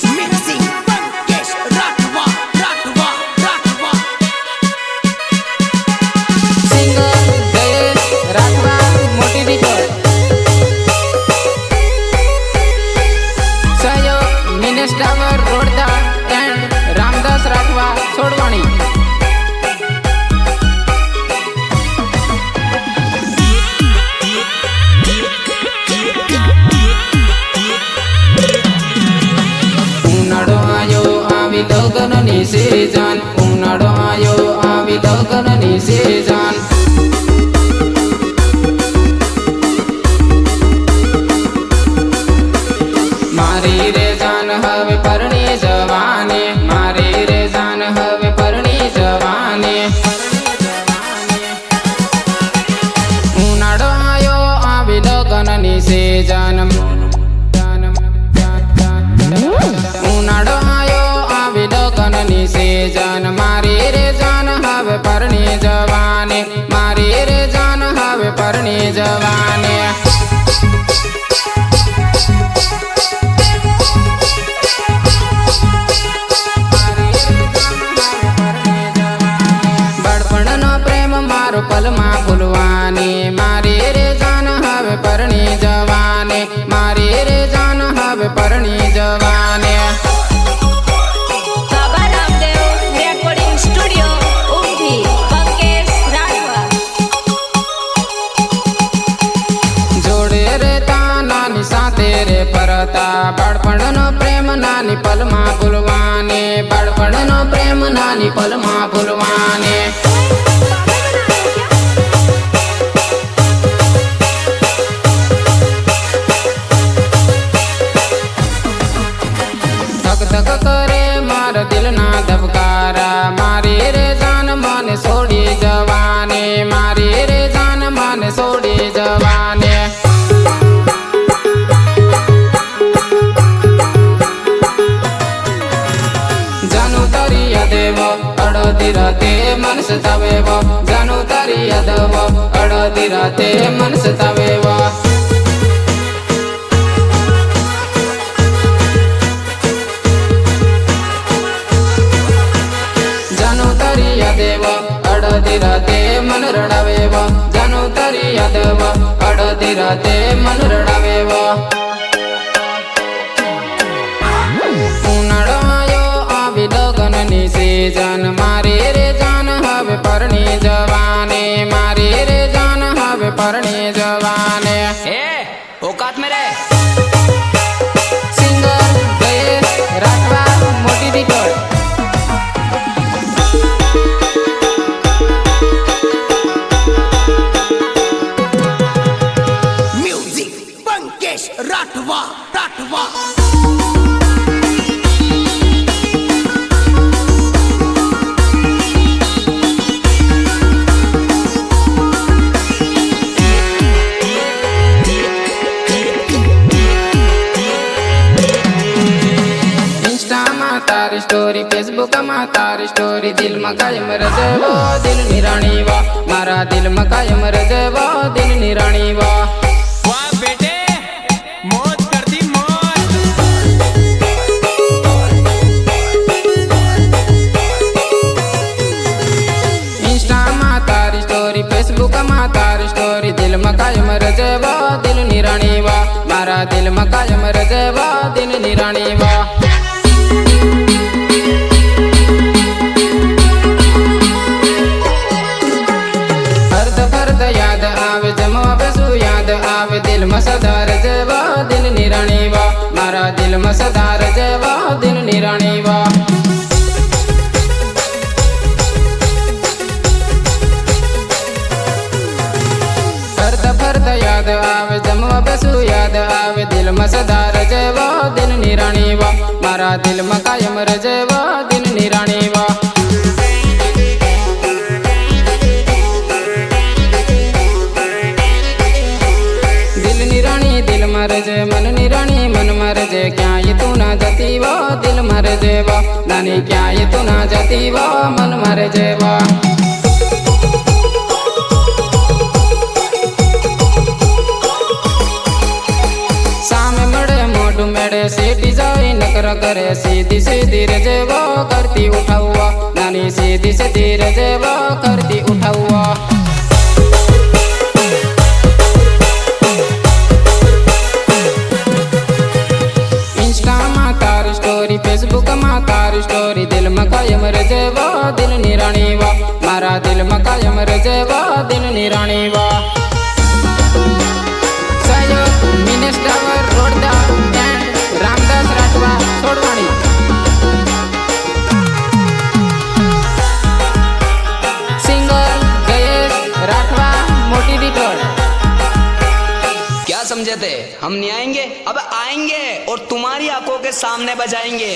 Mixing Venkesh Rathwa, Rathwa, Rathwa. Singer Jayesh Rathwa, મોટી દીકર. સહયોગ Minesh tower રોડદા and Ramdas Rathwa છોડવાણી. ઉનાળો આયો આવી લગ્નની સીઝન, ઉનાળો આયો આવી લગ્નની સીઝન. મારી રે જાન હવે પરણી જવાની, મારી રે જાન હવે પરણી જવાની. ઉનાળો આયો આવી લગ્નની સીઝન, ઉનાળો આયો આવી લગ્નની સીઝન. મારી રે જાન હવે પરણી જવાની, મારી રે જાન હવે પરણી જવાની. બાળપણનો પ્રેમ મારો પલમાં ભૂલવાની, મારી રે જાન હવે પરણી જવાની, મારી રે જાન હવે પરણી જવાની. બાબા રામદેવ રેકોર્ડિંગ સ્ટુડિયો ઉભી પંકેશ રાઠવા. જોડે રેતા નાની સાથે રે ફરતા, બાળપણનો પ્રેમ નાની પલમાં ભૂલવાની, બાળપણનો પ્રેમ નાની પલમાં ભૂલવાની. ધક ધક કરે મારા દિલના ધબકારા, મારી રે જાન મને છોડી જવાની, મારી રે જાન મને છોડી જવાની. જાનુ તારી યાદેવ અડધી રાતે મન સતાવેવ, જાનુ તારી યાદવ અડધી રાતે મન સતાવેવ. જાનુ તારી યાદેવ અડધી રાતે મન રડાવેવ, જાનુ તારી યાદવ અડધી રાતે મન રડાવેવ. ઉનાળો આયો આવી લગ્નની સીઝન, મારી રે જાન હવે પરણી જવાની, મારી રે જાન હવે પરણી જવાની. औकात में रहे. સિંગર જયેશ રાઠવા, મોટી દીકર. Music Venkesh Rathwa, Rathwa. ઇન્સ્ટામાં તારી સ્ટોરી, ફેસબુકમાં તારી સ્ટોરી, દિલમાં કાયમ રજવો દિલની રાણી વા, મારા દિલમાં કાયમ રજવો દિલની રાણી વા. वाह बेटे मौज करती मौज. ઇન્સ્ટામાં તારી સ્ટોરી, ફેસબુકમાં તારી સ્ટોરી, દિલમાં કાયમ રજવો દિલની રાણી વા, મારા દિલમાં કાયમ રજવો દિલની રાણી વા. અર્ધ ફર્દ યાદ આવે, જમવા બેસું યાદ આવે, દિલમાં સદા રજવો દિલની રાણી વા, મારા દિલમાં સદા રજવો દિલની રાણી વા. અર્ધ ફર્દ યાદ આવે, જમવા બેસું યાદ આવે, દિલમાં સદા રજવો દિલની રાણી વા, મારા દિલમાં કાયમ રજવો દિલની રાણી વા. દિલની રાણી દિલમાં રજે, મનની રાણી મનમાં રજે, ક્યાંય તું ના જતી વો દિલમાં રજે વો, નાની ક્યાંય તું ના જતી વો મનમાં રજે વો. सीटी जाई नकर करे सीधी सीधी रे जेवा करती उठावा नानी सीधी सीधी रे जेवा करती उठावा इंस्टा मा तार स्टोरी फेसबुक मा तार स्टोरी दिल में कायम रे जेवा दिल निराणी वा मारा दिल में कायम रे जेवा दिल निराणी वा मिनिस्टर रोडदा एंड रामदास राठवा सोडवाणी सिंगर गणेश राठवा मोटी डिटोर। क्या समझे थे हम नहीं आएंगे? अब आएंगे और तुम्हारी आंखों के सामने बजाएंगे।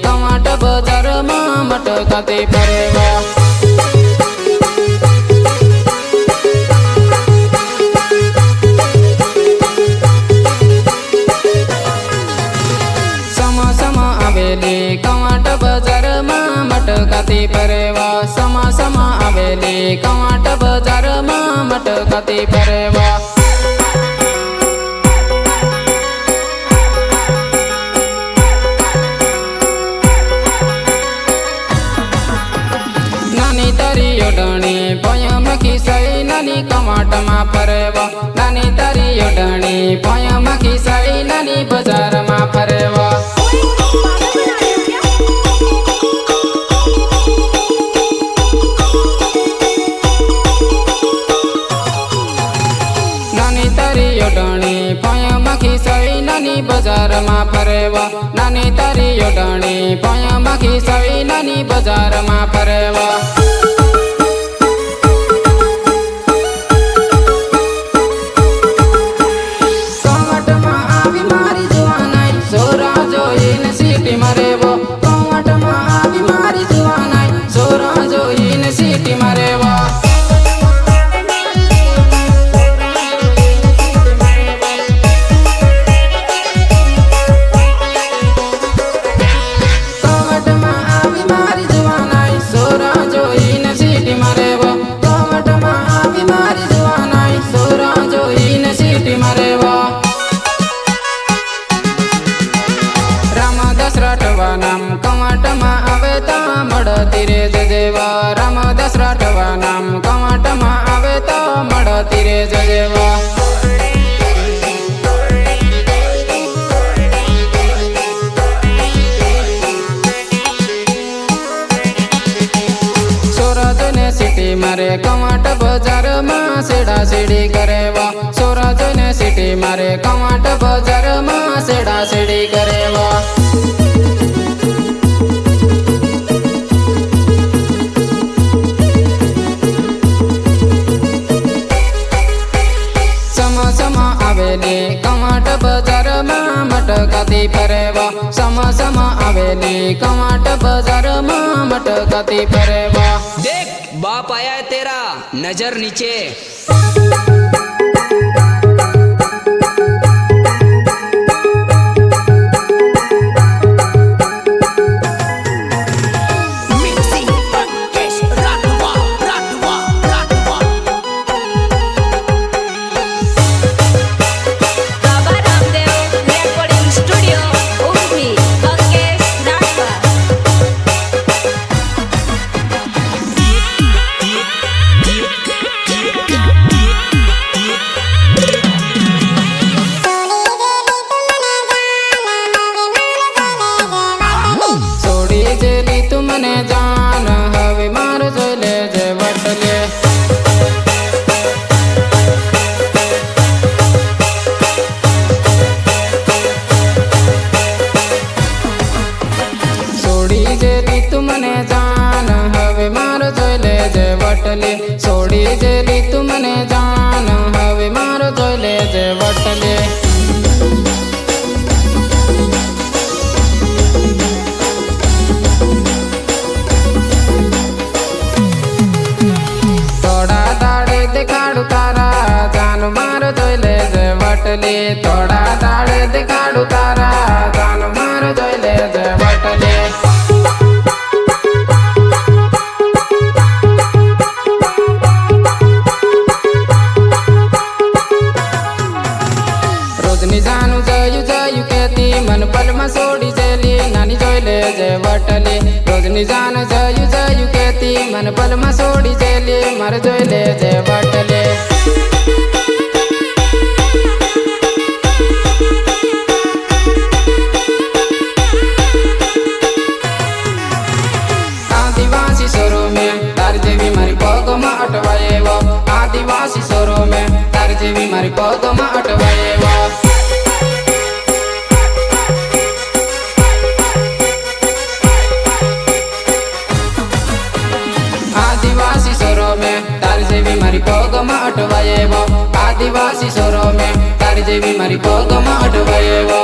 कमाट बाजार में मटकाते परेवा समा समा आवेली कमाट बाजार में मटकाते परेवा समा समा आवेली कमाट बाजार में मटकाते परेवा ओढणी पयम खिसाई नानी कमाट मा फरेवा नानी तारी ओढणी पयम खिसाई नानी बाजार मा फरेवा नानी तारी ओढणी पयम खिसाई नानी बाजार मा फरेवा नानी तारी ओढणी पयम खिसाई नानी बाजार मा फरेवा नाम कमाट मा आवे ता मडती रे जजेवा रामदास राठवा नाम कमाट मा आवे ता मडती रे जजेवा सोराज ने सिटी मारे कमाट बाजार में सेड़ा सेड़ी करेवा सोराज ने सिटी मारे कमाट बाजार में सेड़ा सेड़ी करेवा आवेली कमाट बाजार में मटकाती फरेवा समा समा आवेली कमाट बाजार में मटकाती फरेवा देख बाप आया है तेरा नजर नीचे। વટલે થોડા દાડે દેખાડું તારા જાન માર જોઈ લેજે વટલે રોજની જાનું જયું જયું કેતી મન પલમાં છોડી જેલી નાની જોઈ લેજે વટલે રોજની જાન જયું જયું કેતી મન પલમાં છોડી જેલી મારે જોઈ લેજે વટલે आदिवासी सोरो में तार जेवी मारी पगमा अटवाएवो आदिवासी सोरो में तार जेवी मारी पगमा अटवाएवो आदिवासी सोरो में तार जेवी मारी पगमा अटवाएवो आदिवासी सोरो में तार जेवी मारी पगमा अटवाएवो